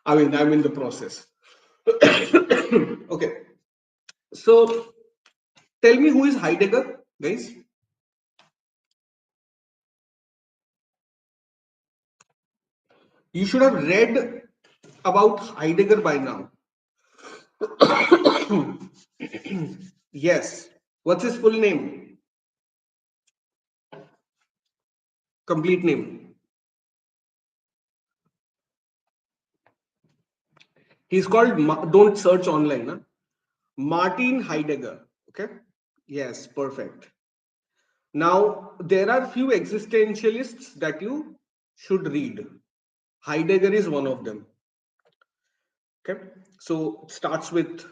I mean, I'm in the process. Okay. So, tell me who is Heidegger, guys? You should have read about Heidegger by now. Yes. What's his full name? Complete name. He's called, don't search online, huh? Martin Heidegger. Okay. Yes, perfect. Now, there are few existentialists that you should read. Heidegger is one of them. Okay. So it starts with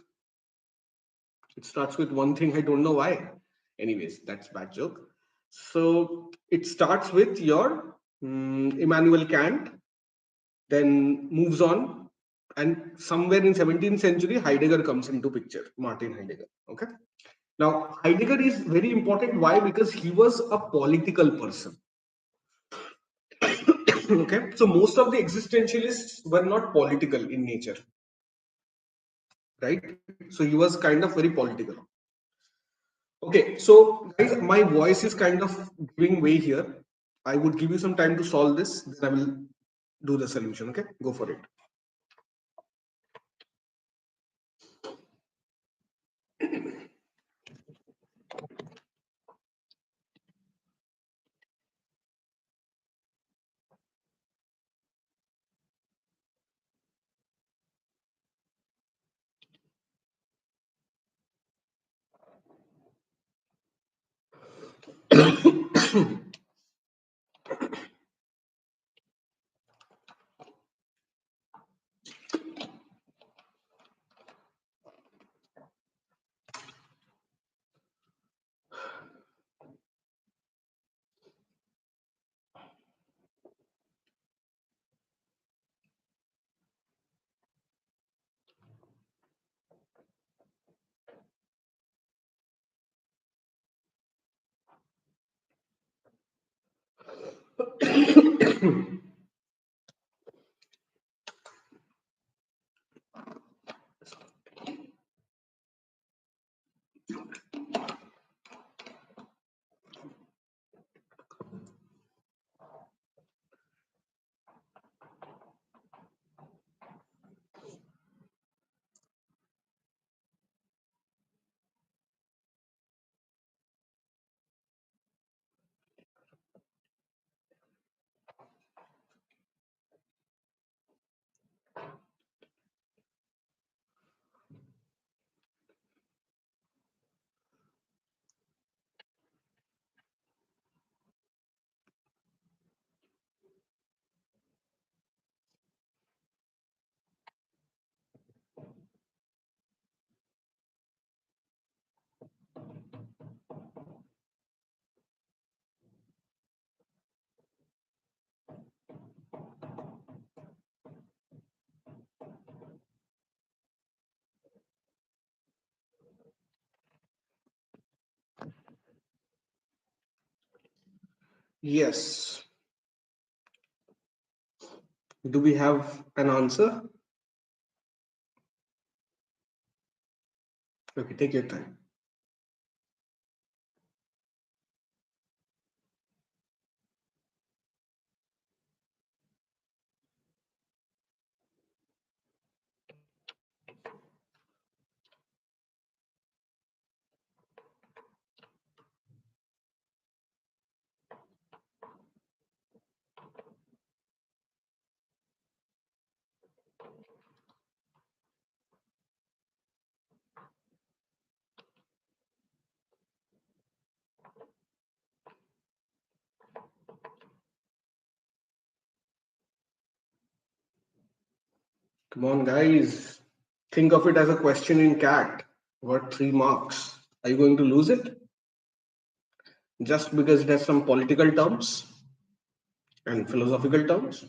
one thing. I don't know why. Anyways, that's bad joke. So it starts with your Immanuel Kant, then moves on, and somewhere in 17th century, Heidegger comes into picture. Martin Heidegger. Okay. Now, Heidegger is very important. Why? Because he was a political person. Okay. So most of the existentialists were not political in nature, right? So he was kind of very political. Okay. So guys, my voice is kind of giving way here. I would give you some time to solve this. Then I will do the solution. Okay. Go for it. Yes. Do we have an answer? Okay, take your time. Come on, guys. Think of it as a question in CAT. Worth 3 marks. Are you going to lose it? Just because it has some political terms and philosophical terms?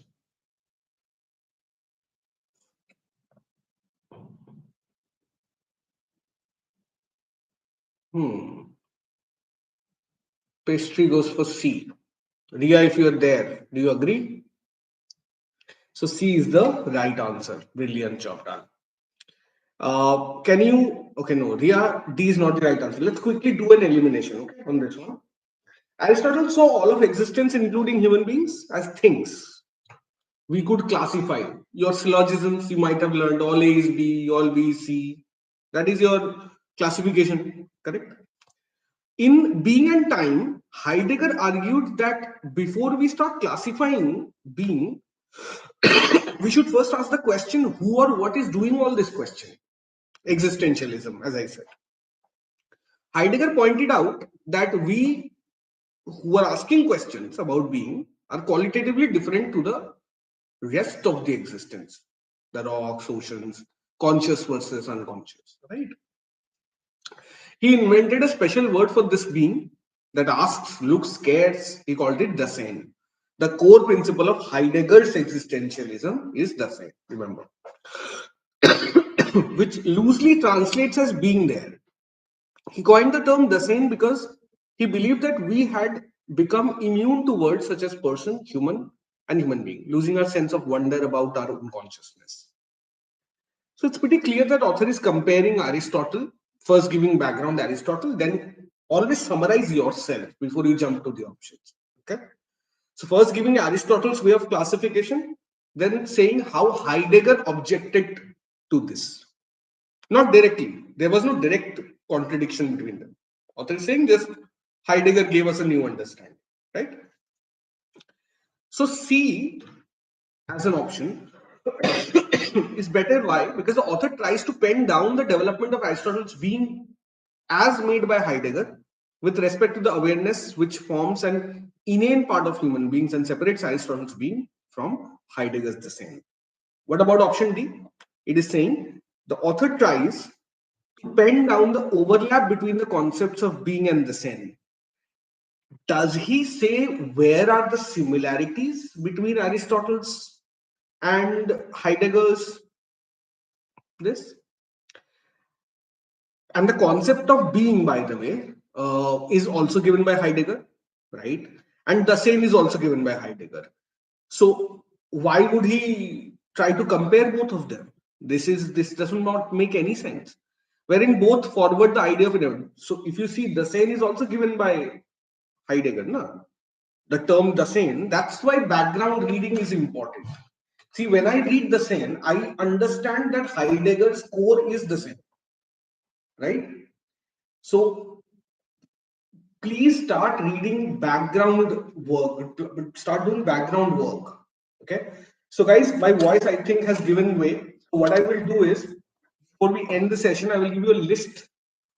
Pastry goes for C. Ria, if you are there, do you agree? So C is the right answer. Brilliant job done. Can you, okay, no, Ria, D is not the right answer. Let's quickly do an elimination, okay, on this one. Aristotle saw all of existence, including human beings, as things. We could classify your syllogisms. You might have learned all A is B, all B is C. That is your classification, correct? In Being and Time, Heidegger argued that before we start classifying being, we should first ask the question who or what is doing all this question. Existentialism, as I said. Heidegger pointed out that we who are asking questions about being are qualitatively different to the rest of the existence, the rocks, oceans, conscious versus unconscious, right? He invented a special word for this being that asks, looks, cares. He called it Dasein. The core principle of Heidegger's existentialism is Dasein, remember, which loosely translates as being there. He coined the term Dasein because he believed that we had become immune to words such as person, human, and human being, losing our sense of wonder about our own consciousness. So it's pretty clear that author is comparing Aristotle, first giving background Aristotle, then always summarize yourself before you jump to the options. Okay. So first giving Aristotle's way of classification, then saying how Heidegger objected to this. Not directly. There was no direct contradiction between them. Author is saying just Heidegger gave us a new understanding, right? So C as an option is better. Why? Because the author tries to pen down the development of Aristotle's being as made by Heidegger with respect to the awareness which forms an inane part of human beings and separates Aristotle's being from Heidegger's the same. What about option D? It is saying the author tries to pen down the overlap between the concepts of being and the same. Does he say where are the similarities between Aristotle's and Heidegger's this? And the concept of being, by the way, is also given by Heidegger, right? And the same is also given by Heidegger. So why would he try to compare both of them? This does not make any sense. Wherein both forward the idea of an. So if you see, the same is also given by Heidegger, no? The term Dasein, that's why background reading is important. See, when I read Dasein, I understand that Heidegger's core is Dasein, right? So please start reading background work, start doing background work, okay? So guys, my voice I think has given way. So what I will do is, before we end the session, I will give you a list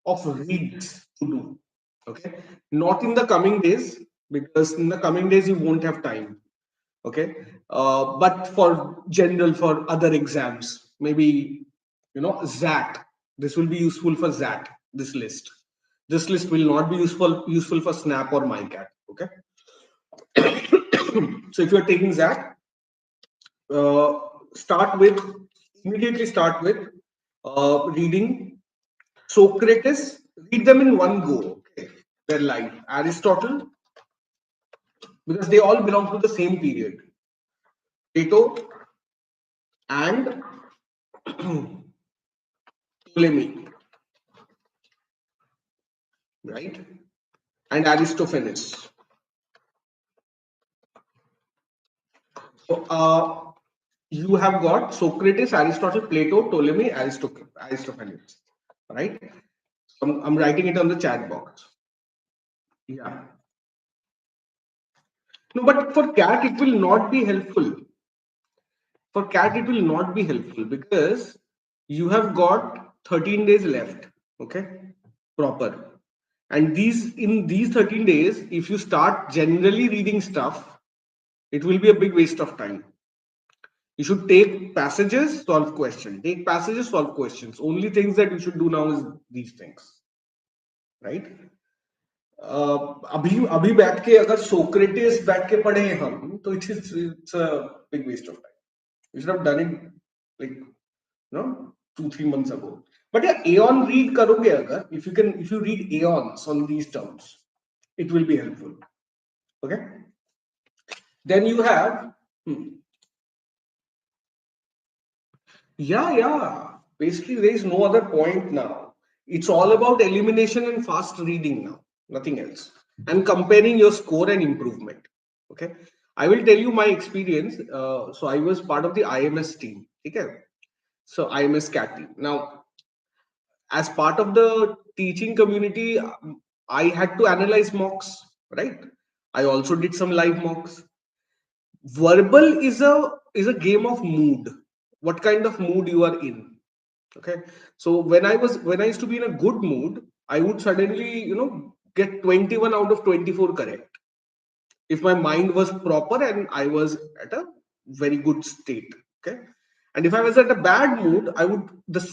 of reads to do, okay? Not in the coming days, because in the coming days you won't have time, okay? But for general, for other exams, maybe, you know, ZAT, this will be useful for ZAT, this list. This list will not be useful for Snap or MyCat, okay? So if you're taking ZAT, immediately start with reading Socrates. Read them in one go, okay? Their life. Aristotle, because they all belong to the same period. Plato and Ptolemy, right? And Aristophanes. So you have got Socrates, Aristotle, Plato, Ptolemy, Aristophanes, right? I'm writing it on the chat box. Yeah. No, but for CAT, it will not be helpful. For CAT, it will not be helpful because you have got 13 days left, okay? Proper. And in these 13 days, if you start generally reading stuff, it will be a big waste of time. You should take passages, solve questions. Take passages, solve questions. Only things that you should do now is these things, right? अभी अभी बैठ के अगर Socrates बैठ के पढ़े हम तो it's a big waste of time. You should have done it like 2-3 months ago. But yeah, Aeon read karoge agar, if you read Aeons on these terms, it will be helpful. Okay. Then you have yeah. Basically, there is no other point now. It's all about elimination and fast reading now, nothing else. And comparing your score and improvement. Okay. I will tell you my experience. So I was part of the IIMs team. Okay. So IIMs CAT team. Now, as part of the teaching community, I had to analyze mocks, right? I also did some live mocks. Verbal is a game of mood. What kind of mood you are in? Okay. So when I used to be in a good mood, I would suddenly, get 21 out of 24 correct. If my mind was proper and I was at a very good state. Okay. And if I was at a bad mood, I would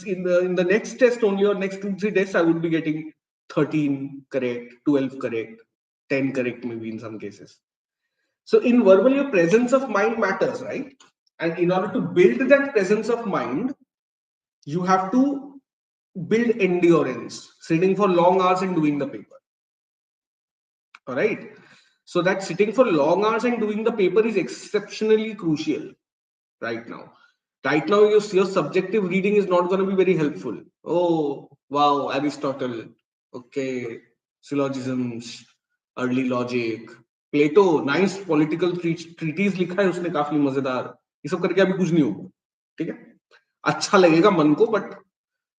in the next test only or next 2-3 tests, I would be getting 13 correct, 12 correct, 10 correct maybe in some cases. So in verbal, your presence of mind matters, right? And in order to build that presence of mind, you have to build endurance, sitting for long hours and doing the paper. All right. So that sitting for long hours and doing the paper is exceptionally crucial right now. Right now, your subjective reading is not going to be very helpful. Oh, wow, Aristotle. Okay, syllogisms, early logic. Plato, nice political treatise लिखा है उसने काफी मजेदार. ये सब करके अभी कुछ नहीं होगा. ठीक है? अच्छा लगेगा मन को, but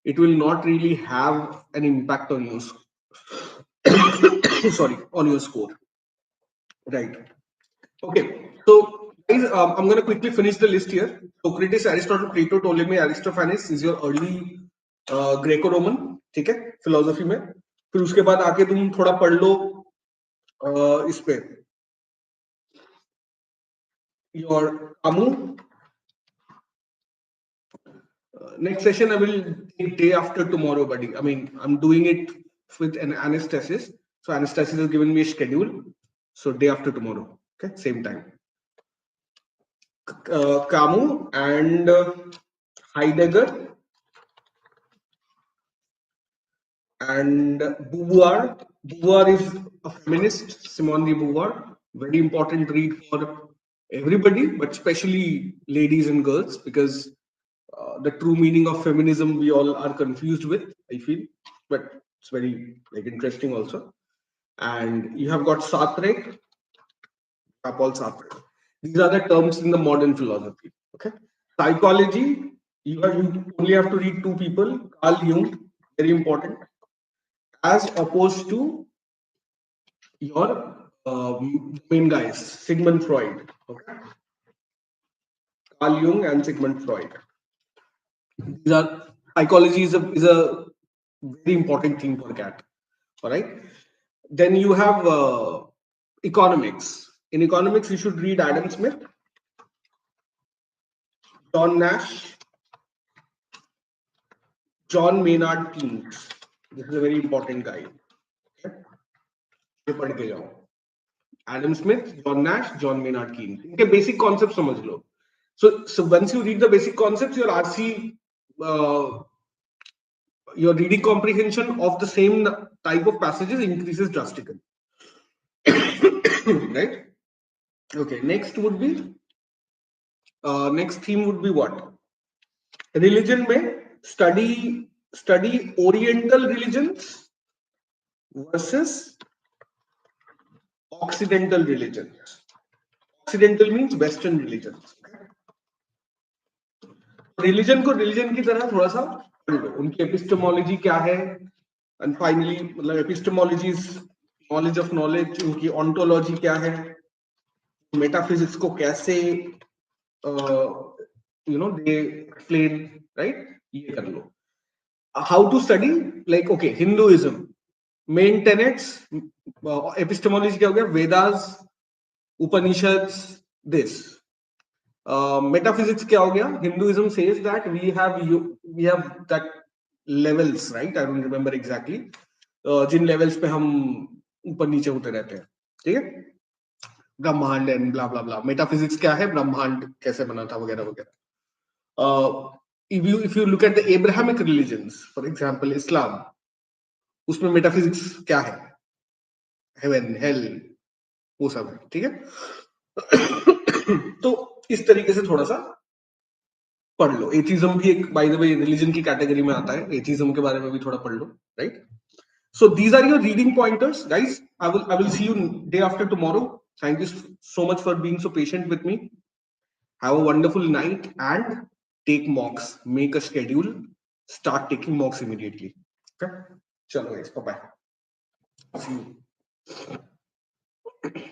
it will not really have an impact on your on your score. Right. Okay. So, guys, I'm going to quickly finish the list here. Socrates, Aristotle, Plato, Ptolemy, Aristophanes is your early Greco-Roman. ठीक है, philosophy में. फिर उसके बाद आके तुम थोड़ा पढ़ लो इस पे your Camus. Next session I will take day after tomorrow, buddy. I mean, I'm doing it with an Anastasis. So Anastasis has given me a schedule. So day after tomorrow. Okay, same time. Camus and Heidegger and Beauvoir. Beauvoir is a feminist, Simone de Beauvoir. Very important read for everybody, but especially ladies and girls, because the true meaning of feminism we all are confused with, I feel, but it's very interesting also. And you have got Sartre, Paul Sartre. These are the terms in the modern philosophy. Okay, psychology. You only have to read 2 people: Carl Jung, very important, as opposed to your main guys, Sigmund Freud. Okay, Carl Jung and Sigmund Freud. These are psychology is a very important thing for CAT. All right. Then you have economics. In economics, you should read Adam Smith, John Nash, John Maynard Keynes. This is a very important guy. Okay. Adam Smith, John Nash, John Maynard Keynes. Okay, basic concepts समझ लो. So once you read the basic concepts, your RC, your reading comprehension of the same type of passages increases drastically. Right? Okay. Next would be next theme would be what? Religion में study Oriental religions versus Occidental religions. Occidental means Western religions. Religion को religion की तरह थोड़ा सा पढ़ लो, उनकी epistemology क्या है, एंड फाइनली मतलब epistemology is knowledge of knowledge, उनकी ऑन्टोलॉजी क्या है, मेटाफिजिक्स को कैसे दे एक्सप्लेन, राइट, ये कर लो. How to study, like okay, Hinduism main tenets, epistemology क्या हो गया, वेदास, उपनिषद्स, दिस. Metaphysics क्या हो गया? Hinduism says that we have that levels, right? I don't remember exactly. Jin levels पे हम ऊपर नीचे होते रहते हैं, ठीक है? ब्रह्मांड and blah blah blah. Metaphysics क्या है? ब्रह्मांड कैसे बना था वगैरह वगैरह. If you look at the Abrahamic religions, for example, Islam, उसमें मेटाफिजिक्स क्या है? हेवन, हेल, वो सब है, ठीक है? तो इस तरीके से थोड़ा सा पढ़ लो. एथिज्म भी एक बाय द वे रिलीजन की कैटेगरी में आता है. एथिज्म के बारे में भी थोड़ा पढ़ लो, right? So these are your reading pointers, guys. I will see you day after tomorrow. Thank you so much for being so patient with me. Have a wonderful night and take mocks. Make a schedule. Start taking mocks immediately. Okay. Chalo guys. Bye bye. See you.